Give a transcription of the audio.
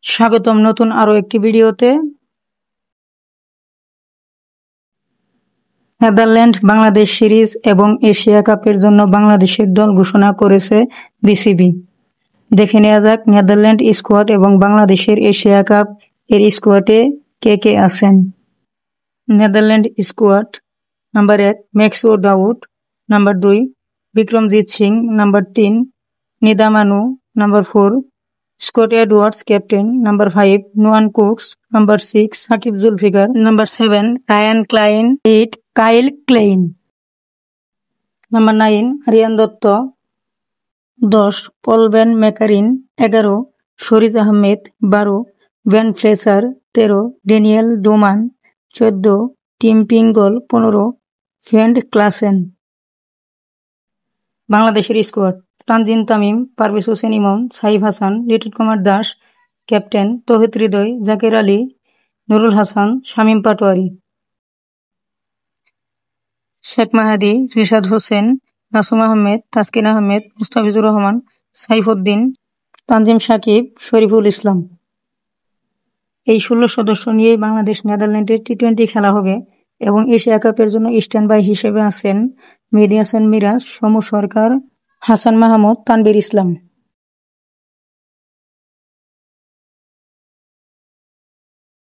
স্বাগতম নতুন আরো একটি ভিডিওতে। নেদারল্যান্ড বাংলাদেশ সিরিজ এবং এশিয়া কাপের জন্য বাংলাদেশের দল ঘোষণা করেছে বিসিবি। দেখে নেওয়া যাক নেদারল্যান্ড স্কোয়াড এবং বাংলাদেশের এশিয়া কাপ এর স্কোয়াডে কে কে আছেন। Netherland squad: number 1 Max O'Dowd, number 2 Vikramjit Singh, number 3 Nidamanuru, number 4 Scott Edwards captain, number 5 Noah Croes, number 6 Saqib Zulfiqar, number 7 Ryan Klein, 8 Kyle Klein, number 9 Aryan Dutt, 10 Paul van Meekeren, 11 Shariz Ahmad, 12 van Fletcher, 13 Daniel Doram, 14 Tim Pringle, 15 Fred Klaassen. বাংলাদেশের squad: Tanzim Tamim, Parvez Hossain Emon, Saif Hasan, Liton Kumar Das captain, তৌহিদ হৃদয়, জাকির আলী, নুরুল হাসান, শামীম পাটোয়ারি। শেখ মাহাদি, রিশাদ হোসেন, নাসুম আহমেদ, তাসকিন আহমেদ, মুস্তাফিজুর রহমান, সাইফুদ্দিন, তানজিম সাকিব, শরীফুল ইসলাম। এই 16 সদস্য নিয়ে বাংলাদেশ নেদারল্যান্ডের টি-20 খেলা হবে এবং Asia কাপের জন্য stand by হিসেবে আছেন মেহেদী হাসান মিরাজ, সমু সরকার, হাসান মাহমুদ, তানভীর ইসলাম।